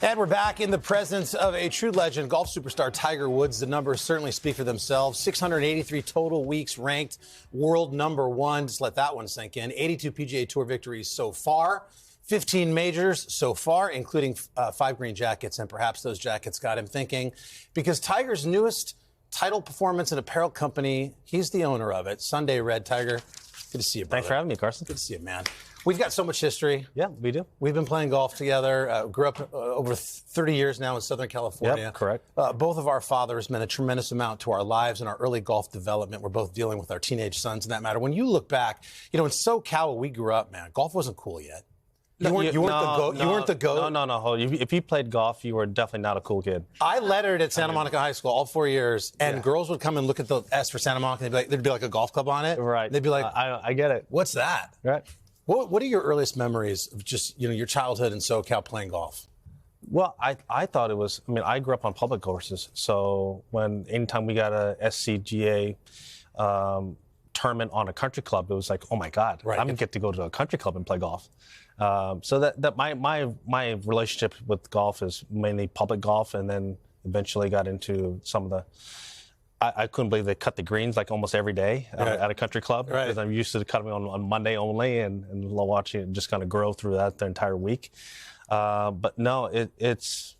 And we're back in the presence of a true legend, golf superstar Tiger Woods. The numbers certainly speak for themselves. 683 total weeks ranked world number one. Just let that one sink in. 82 PGA Tour victories so far. 15 majors so far, including 5 green jackets. And perhaps those jackets got him thinking, because Tiger's newest title performance and apparel company, he's the owner of it. Sunday Red. Tiger, good to see you, brother. Thanks for having me, Carson. Good to see you, man. We've got so much history. Yeah, we do. We've been playing golf together. Grew up over 30 years now in Southern California. Yep, correct. Both of our fathers meant a tremendous amount to our lives and our early golf development. We're both dealing with our teenage sons in that matter. When you look back, in SoCal where we grew up, man, golf wasn't cool yet. You weren't the GOAT? No. If you played golf, you were definitely not a cool kid. I lettered at Santa Monica High School all 4 years, and girls would come and look at the S for Santa Monica, and there'd be like a golf club on it. Right. They'd be like, I get it. What's that? Right. What are your earliest memories of just, your childhood in SoCal playing golf? Well, I thought it was, I grew up on public courses. So anytime we got a SCGA tournament on a country club, it was like, oh my God, right. I'm going to get to go to a country club and play golf. So that my relationship with golf is mainly public golf, and then eventually got into some of the, I couldn't believe they cut the greens like almost every day at a country club, because I'm used to cutting on Monday only, and watching it just kind of grow through that the entire week. But no, it was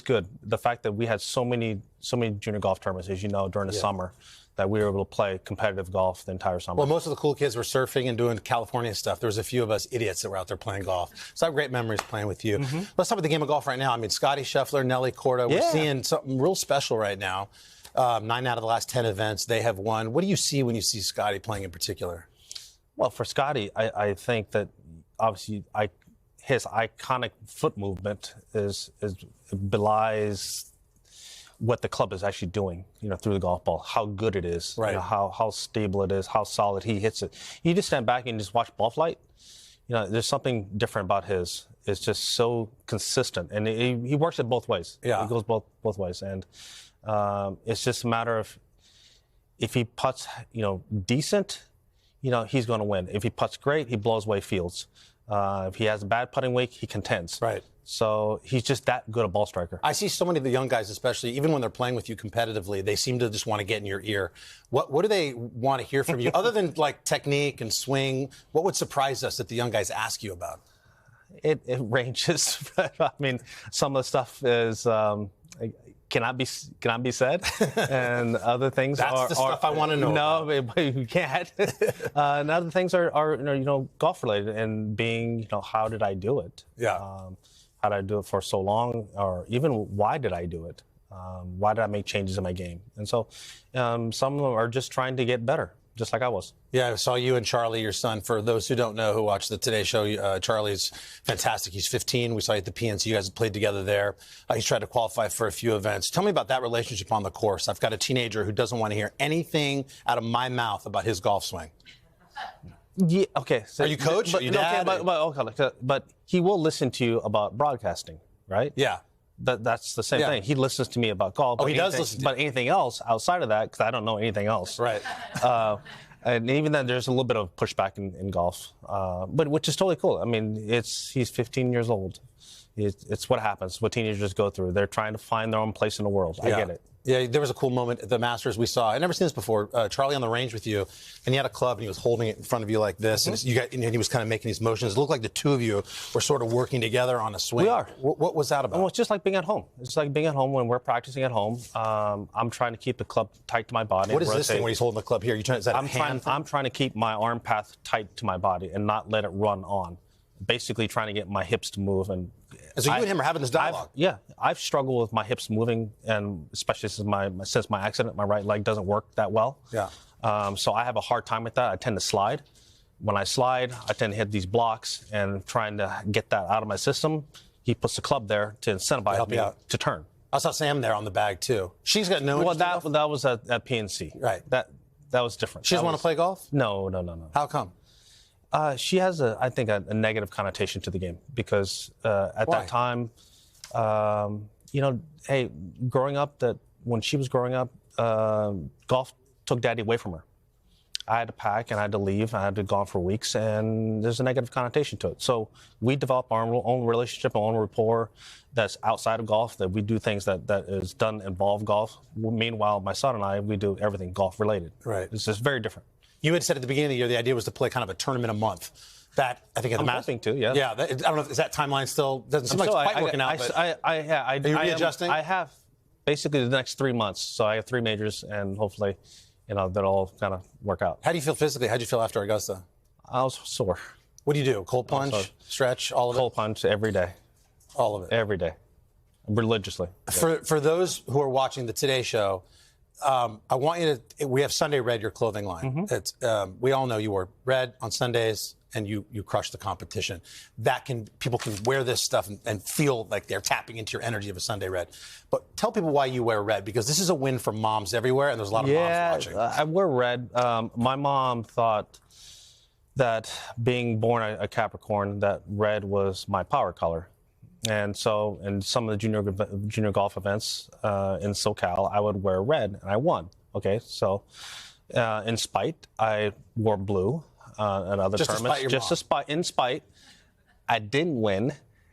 good. The fact that we had so many junior golf tournaments, as you know, during the summer, that we were able to play competitive golf the entire summer. Well, most of the cool kids were surfing and doing California stuff. There was a few of us idiots that were out there playing golf. So I have great memories playing with you. Mm-hmm. Let's talk about the game of golf right now. Scotty Scheffler, Nelly Korda, we're seeing something real special right now. 9 out of the last 10 events they have won. What do you see when you see Scotty playing in particular? Well, for Scotty, I think that obviously his iconic foot movement belies what the club is actually doing, through the golf ball, how good it is, right. How stable it is, how solid he hits it. You just stand back and just watch ball flight. There's something different about his. It's just so consistent, and he works it both ways. Yeah. He goes both ways, and it's just a matter of if he putts, decent, he's going to win. If he putts great, he blows away fields. If he has a bad putting week, he contends. Right. So he's just that good a ball striker. I see so many of the young guys, especially, even when they're playing with you competitively, they seem to just want to get in your ear. What do they want to hear from you? Other than, technique and swing, what would surprise us that the young guys ask you about? It ranges. Some of the stuff is cannot be said, and other things That's the stuff I want to know. No, you can't. And other things are golf related, and being, how did I do it? Yeah. How did I do it for so long, or even why did I do it? Why did I make changes in my game? And so some of them are just trying to get better, just like I was. Yeah, I saw you and Charlie, your son. For those who don't know, who watch the Today Show, Charlie's fantastic. He's 15. We saw you at the PNC. You guys played together there. He's tried to qualify for a few events. Tell me about that relationship on the course. I've got a teenager who doesn't want to hear anything out of my mouth about his golf swing. Yeah, okay. So, are you coach? Are you dad? But he will listen to you about broadcasting, right? Yeah. That's the same thing. He listens to me about golf. Oh, he does listen to you. But anything else outside of that, because I don't know anything else. Right. And even then, there's a little bit of pushback in golf, but which is totally cool. He's 15 years old. It's what happens, what teenagers go through. They're trying to find their own place in the world. I get it. Yeah, there was a cool moment at the Masters we saw. I'd never seen this before. Charlie on the range with you, and he had a club, and he was holding it in front of you like this, and he was kind of making these motions. It looked like the two of you were sort of working together on a swing. We are. What was that about? Well, it's just like being at home. It's like being at home when we're practicing at home. I'm trying to keep the club tight to my body. What is this thing when he's holding the club here? Is that a hand thing? I'm trying to keep my arm path tight to my body and not let it run on. Basically trying to get my hips to move. And so you and him are having this dialogue. I've struggled with my hips moving, and especially since my accident, my right leg doesn't work that well. Yeah. So I have a hard time with that. I tend to slide. When I slide, I tend to hit these blocks, and trying to get that out of my system, he puts the club there to incentivize me to turn. I saw Sam there on the bag too. She's got no. Well, that was at PNC. Right. That was different. She doesn't want to play golf? No. How come? She has, I think, a negative connotation to the game because at that time, growing up, when she was growing up, golf took Daddy away from her. I had to pack and I had to leave. I had to go on for weeks, and there's a negative connotation to it. So we develop our own relationship, our own rapport that's outside of golf, that we do things that is done involve golf. Meanwhile, my son and I, we do everything golf related. Right. It's just very different. You had said at the beginning of the year the idea was to play kind of a tournament a month. That, I think, at the I'm hoping to, yeah. Yeah, I don't know, is that timeline still, doesn't seem like it's quite working out, but are you readjusting? I have basically the next 3 months. So I have 3 majors, and hopefully, that'll all kind of work out. How do you feel physically? How did you feel after Augusta? I was sore. What do you do? Cold plunge, stretch, all of it? Cold plunge every day. All of it? Every day. Religiously. For those who are watching the Today Show, I want you to, we have Sunday Red, your clothing line. Mm-hmm. It's, we all know you wore red on Sundays, and you crush the competition. People can wear this stuff and feel like they're tapping into your energy of a Sunday Red. But tell people why you wear red, because this is a win for moms everywhere, and there's a lot of moms watching. I wear red. My mom thought that being born a Capricorn, that red was my power color. And so in some of the junior golf events in SoCal, I would wear red, and I won. Okay, so in spite, I wore blue. At other tournaments, in spite, I didn't win,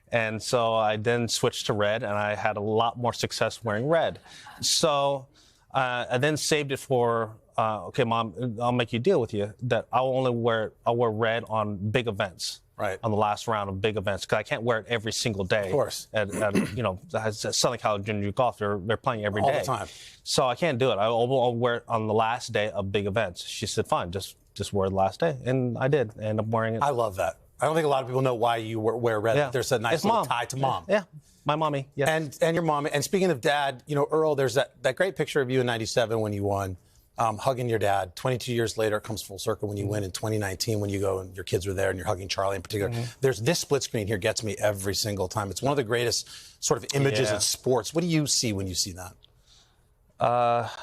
and so I then switched to red, and I had a lot more success wearing red. So I then saved it for okay, Mom, I'll make you deal with you that I'll wear red on big events. Right. On the last round of big events, because I can't wear it every single day. Of course. At Southern California Junior Golf, they're playing every day. All the time. So I can't do it. I'll wear it on the last day of big events. She said, fine, just wear it the last day. And I did. I ended up wearing it. I love that. I don't think a lot of people know why you wear red. Yeah. There's a nice little tie to mom. Yeah. My mommy. Yeah. And your mom. And speaking of dad, Earl, there's that great picture of you in '97 when you won. Hugging your dad. 22 years later, it comes full circle when you win in 2019 when you go and your kids were there and you're hugging Charlie in particular. Mm-hmm. There's this split screen here gets me every single time. It's one of the greatest sort of images in sports. What do you see when you see that?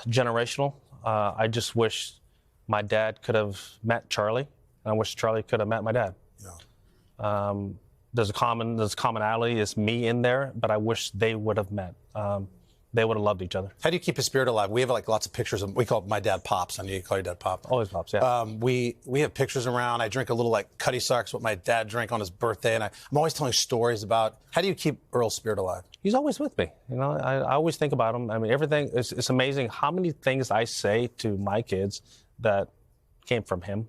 Generational. I just wish my dad could have met Charlie. And I wish Charlie could have met my dad. Yeah. There's commonality. It's me in there, but I wish they would have met. They would have loved each other. How do you keep his spirit alive? We have lots of pictures of. We call my dad Pops. I know you call your dad Pop. Always Pops. Yeah. We have pictures around. I drink a little Cuddy Sarks, what my dad drank on his birthday, and I'm always telling stories about. How do you keep Earl's spirit alive? He's always with me. I always think about him. I mean, everything. It's amazing how many things I say to my kids that came from him.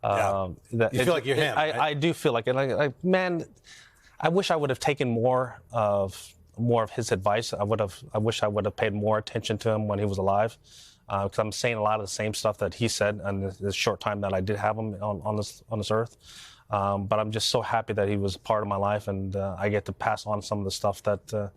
You feel like you're him. Right? I do feel like it. Man, I wish I would have taken more of his advice. I wish I would have paid more attention to him when he was alive, because I'm saying a lot of the same stuff that he said in the short time that I did have him on this earth. But I'm just so happy that he was a part of my life, and I get to pass on some of the stuff that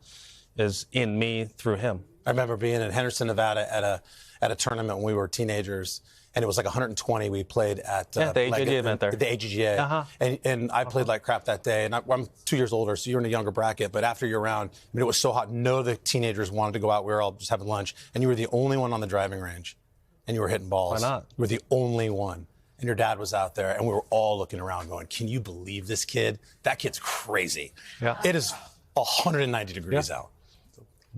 is in me through him. I remember being in Henderson, Nevada at a tournament when we were teenagers. And it was 120. We played at the AGGA event there. The AGGA. Uh-huh. And I played like crap that day. And I'm 2 years older, so you're in a younger bracket. But after your round, it was so hot. None of the teenagers wanted to go out. We were all just having lunch. And you were the only one on the driving range. And you were hitting balls. Why not? You were the only one. And your dad was out there. And we were all looking around going, can you believe this kid? That kid's crazy. Yeah. It is 190 degrees out.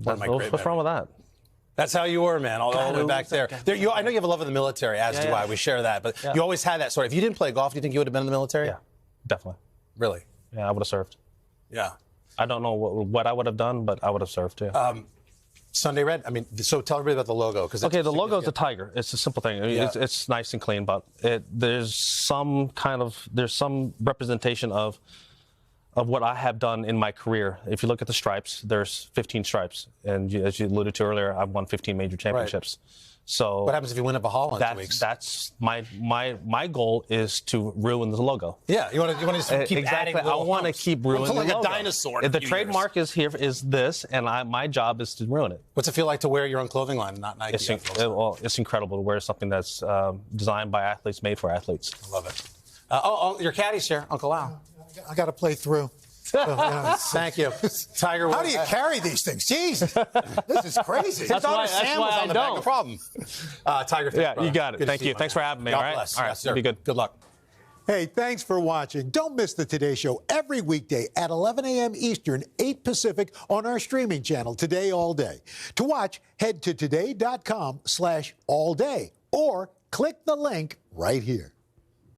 What's wrong with that? That's how you were, man, all the way back there. I know you have a love of the military, as do I. We share that. But you always had that sort of. If you didn't play golf, do you think you would have been in the military? Yeah, definitely. Really? Yeah, I would have served. Yeah. I don't know what I would have done, but I would have served, too. Sunday Red? I mean, so tell everybody about the logo. Okay, the logo is a tiger. It's a simple thing. I mean, it's nice and clean, but there's some representation of what I have done in my career. If you look at the stripes, there's 15 stripes. And as you alluded to earlier, I've won 15 major championships. Right. So what happens if you win at Valhalla in 2 weeks? That's my goal is to ruin the logo. Yeah, you want to just keep adding little humps. I want to keep ruining the logo. Like a dinosaur. The trademark is here is this, and my job is to ruin it. What's it feel like to wear your own clothing line and not Nike? It's incredible to wear something that's designed by athletes, made for athletes. I love it. Your caddy's here, Uncle Al. I got to play through. Thank you. Tiger Woods. How do you carry these things? Jeez, this is crazy. That's why I don't. No problem. Tiger. Yeah, you got it. Thank you. Thanks for having me. God all right. Bless. All right. Yes, be good. Good luck. Hey, thanks for watching. Don't miss the Today Show every weekday at 11 a.m. Eastern, 8 Pacific on our streaming channel, Today All Day. To watch, head to today.com/allday or Click the link right here.